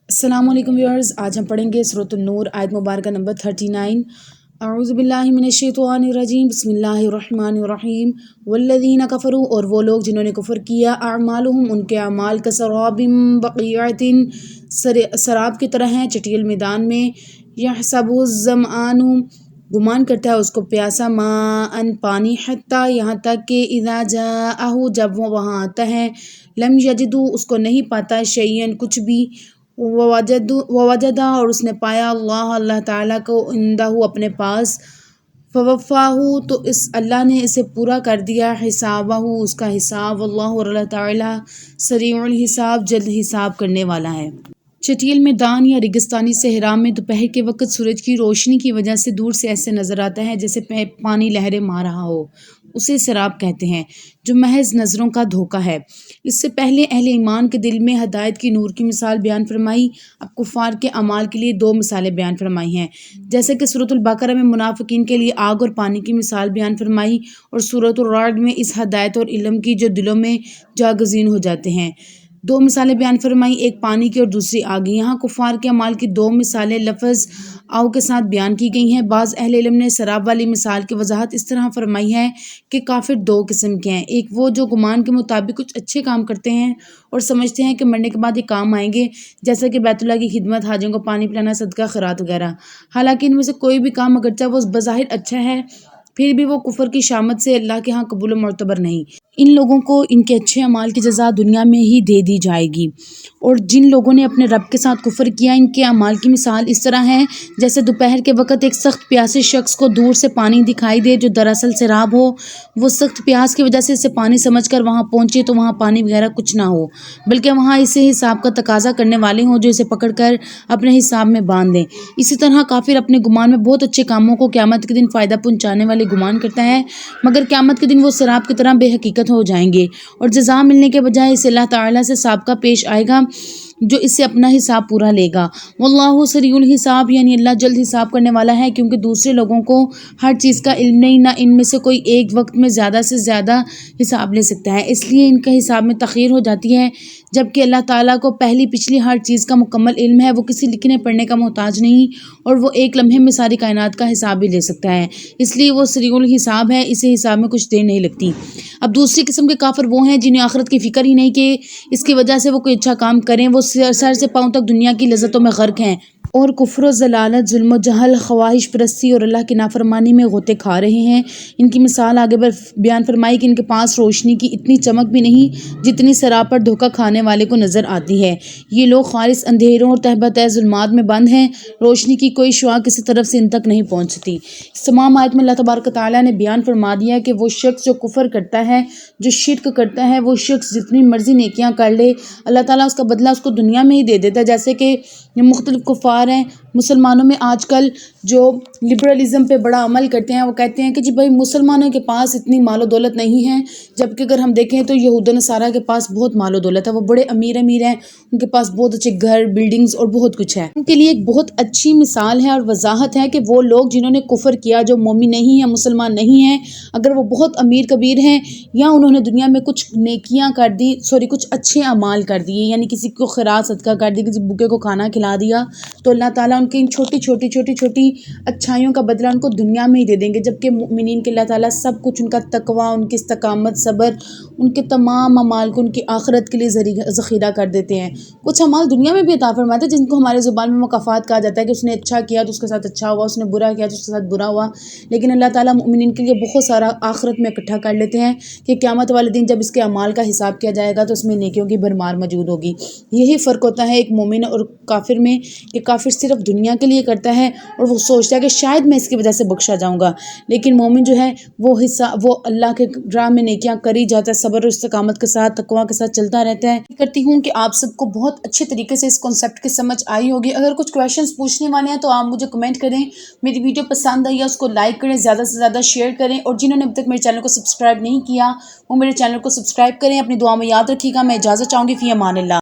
السلام علیکم ویورز، آج ہم پڑھیں گے سورۃ النور آیت مبارکہ نمبر 39۔ اعوذ باللہ من الشیطان الرجیم، بسم اللہ الرحمن الرحیم۔ والذین کفروا، اور وہ لوگ جنہوں نے کفر کیا، اعمالہم، ان کے اعمال کسراب بقیعۃ، سراب کی طرح ہیں چٹیل میدان میں، یحسبہ الظمآن، گمان کرتا ہے اس کو پیاسا، ماء پانی، حتی یہاں تک کہ اذا جاءہ، جب وہ وہاں آتا ہے، لم یجدہ، اس کو نہیں پاتا، شیئن کچھ بھی، ووجدہ، اور اس نے پایا، اللہ تعالیٰ کو، عندہ، اپنے پاس، فوفاہ، تو اس اللہ نے اسے پورا کر دیا، حسابہ، اس کا حساب، واللہ، اور اللہ تعالیٰ، سریع الحساب، جلد حساب کرنے والا ہے۔ چٹیل میدان یا ریگستانی صحرا میں دوپہر کے وقت سورج کی روشنی کی وجہ سے دور سے ایسے نظر آتا ہے جیسے پانی لہریں مار رہا ہو، اسے سراب کہتے ہیں، جو محض نظروں کا دھوکہ ہے۔ اس سے پہلے اہل ایمان کے دل میں ہدایت کی نور کی مثال بیان فرمائی، اب کفار کے اعمال کے لیے دو مثالیں بیان فرمائی ہیں، جیسے کہ سورۃ البقرہ میں منافقین کے لیے آگ اور پانی کی مثال بیان فرمائی، اور سورۃ الرعد میں اس ہدایت اور علم کی جو دلوں میں جاگزین ہو جاتے ہیں۔ دو مثالیں بیان فرمائی، ایک پانی کی اور دوسری آگ۔ یہاں کفار کے اعمال کی دو مثالیں لفظ او کے ساتھ بیان کی گئی ہیں۔ بعض اہل علم نے سراب والی مثال کی وضاحت اس طرح فرمائی ہے کہ کافر دو قسم کے ہیں، ایک وہ جو گمان کے مطابق کچھ اچھے کام کرتے ہیں اور سمجھتے ہیں کہ مرنے کے بعد یہ کام آئیں گے، جیسا کہ بیت اللہ کی خدمت، حاجیوں کو پانی پلانا، صدقہ خیرات وغیرہ۔ حالانکہ ان میں سے کوئی بھی کام اگرچہ وہ بظاہر اچھا ہے، پھر بھی وہ کفر کی شامت سے اللہ کے ہاں قبول و معتبر نہیں۔ ان لوگوں کو ان کے اچھے اعمال کی جزا دنیا میں ہی دے دی جائے گی، اور جن لوگوں نے اپنے رب کے ساتھ کفر کیا، ان کے اعمال کی مثال اس طرح ہے جیسے دوپہر کے وقت ایک سخت پیاسے شخص کو دور سے پانی دکھائی دے جو دراصل سراب ہو، وہ سخت پیاس کی وجہ سے اسے پانی سمجھ کر وہاں پہنچے تو وہاں پانی وغیرہ کچھ نہ ہو، بلکہ وہاں اسے حساب کا تقاضا کرنے والے ہوں جو اسے پکڑ کر اپنے حساب میں باندھ دیں۔ اسی طرح کافر اپنے گمان میں بہت اچھے کاموں کو قیامت کے دن فائدہ پہنچانے والے گمان کرتا ہے، مگر قیامت کے دن وہ سراب کی طرح بے حقیقت ہو جائیں گے، اور جزا ملنے کے بجائے اسے اللہ تعالیٰ سے سابقہ پیش آئے گا جو اس سے اپنا حساب پورا لے گا۔ واللہ سریع الحساب، یعنی اللہ جلد حساب کرنے والا ہے، کیونکہ دوسرے لوگوں کو ہر چیز کا علم نہیں، نہ ان میں سے کوئی ایک وقت میں زیادہ سے زیادہ حساب لے سکتا ہے، اس لیے ان کا حساب میں تاخیر ہو جاتی ہے، جبکہ اللہ تعالیٰ کو پہلی پچھلی ہر چیز کا مکمل علم ہے، وہ کسی لکھنے پڑھنے کا محتاج نہیں، اور وہ ایک لمحے میں ساری کائنات کا حساب بھی لے سکتا ہے، اس لیے وہ سریع الحساب ہے، اسے حساب میں کچھ دیر نہیں لگتی۔ اب دوسری قسم کے کافر وہ ہیں جنہیں آخرت کی فکر ہی نہیں کہ اس کی وجہ سے وہ کوئی اچھا کام کریں، وہ سر سے پاؤں تک دنیا کی لذتوں میں غرق ہیں، اور کفر و ضلالت، ظلم و جہل، خواہش پرستی اور اللہ کی نافرمانی میں غوطے کھا رہے ہیں۔ ان کی مثال آگے بیان فرمائی کہ ان کے پاس روشنی کی اتنی چمک بھی نہیں جتنی سراب پر دھوکہ کھانے والے کو نظر آتی ہے، یہ لوگ خالص اندھیروں اور تہہ بہ ظلمات میں بند ہیں، روشنی کی کوئی شعاع کسی طرف سے ان تک نہیں پہنچتی۔ اس تمام آیت میں اللہ تبارک و تعالیٰ نے بیان فرما دیا کہ وہ شخص جو کفر کرتا ہے، جو شرک کرتا ہے، وہ شخص جتنی مرضی نیکیاں کر لے، اللہ تعالیٰ اس کا بدلہ اس کو دنیا میں ہی دے دیتا ہے۔ جیسے کہ مختلف کفار ہیں مسلمانوں میں آج کل جو لبرلزم پہ بڑا عمل کرتے ہیں، وہ کہتے ہیں کہ جی بھائی مسلمانوں کے پاس اتنی مال و دولت نہیں ہے، جبکہ اگر ہم دیکھیں تو یہود و نصارہ کے پاس بہت مال و دولت ہے، وہ بڑے امیر ہیں، ان کے پاس بہت اچھے گھر، بلڈنگز اور بہت کچھ ہے۔ ان کے لیے ایک بہت اچھی مثال ہے اور وضاحت ہے کہ وہ لوگ جنہوں نے کفر کیا، جو مومن نہیں ہیں، مسلمان نہیں ہیں، اگر وہ بہت امیر کبیر ہیں یا انہوں نے دنیا میں کچھ نیکیاں کر دی، کچھ اچھے اعمال کر دیے، یعنی کسی کو خیرات صدقہ کر دی، کسی بھوکے کو کھانا کھلا دیا، تو اللہ تعالیٰ ان کی ان چھوٹی چھوٹی اچھائیوں کا بدلہ ان کو دنیا میں ہی دے دیں گے، جبکہ مؤمنین کے اللہ تعالیٰ سب کچھ، ان کا تقوی، ان کی استقامت، صبر، ان کے تمام اعمال کو ان کی آخرت کے لیے ذخیرہ کر دیتے ہیں۔ کچھ اعمال دنیا میں بھی عطا فرماتے ہیں جن کو ہمارے زبان میں مکافات کہا جاتا ہے کہ اس نے اچھا کیا تو اس کے ساتھ اچھا ہوا، اس نے برا کیا تو اس کے ساتھ برا ہوا، لیکن اللہ تعالیٰ مؤمنین کے لیے بہت سارا آخرت میں اکٹھا کر لیتے ہیں کہ قیامت والے دن جب اس کے اعمال کا حساب کیا جائے گا تو اس میں نیکیوں کی بھرمار موجود ہوگی۔ یہی فرق ہوتا ہے ایک مومن اور کافر میں، کہ کافر صرف دنیا کے لیے کرتا ہے اور وہ سوچتا ہے کہ شاید میں اس کی وجہ سے بخشا جاؤں گا، لیکن مومن جو ہے وہ اللہ کے راہ میں نیکیاں کری جاتا ہے، صبر اور استقامت کے ساتھ، تقوی کے ساتھ چلتا رہتا ہے۔ کرتی ہوں کہ آپ سب کو بہت اچھے طریقے سے اس کنسیپٹ کی سمجھ آئی ہوگی۔ اگر کچھ کویشچنز پوچھنے والے ہیں تو آپ مجھے کمنٹ کریں، میری ویڈیو پسند آئی ہے اس کو لائک کریں، زیادہ سے زیادہ شیئر کریں، اور جنہوں نے اب تک میرے چینل کو سبسکرائب نہیں کیا وہ میرے چینل کو سبسکرائب کریں۔ اپنی دعا میں یاد رکھیے گا۔ میں اجازت چاہوں گی، فی امان اللہ۔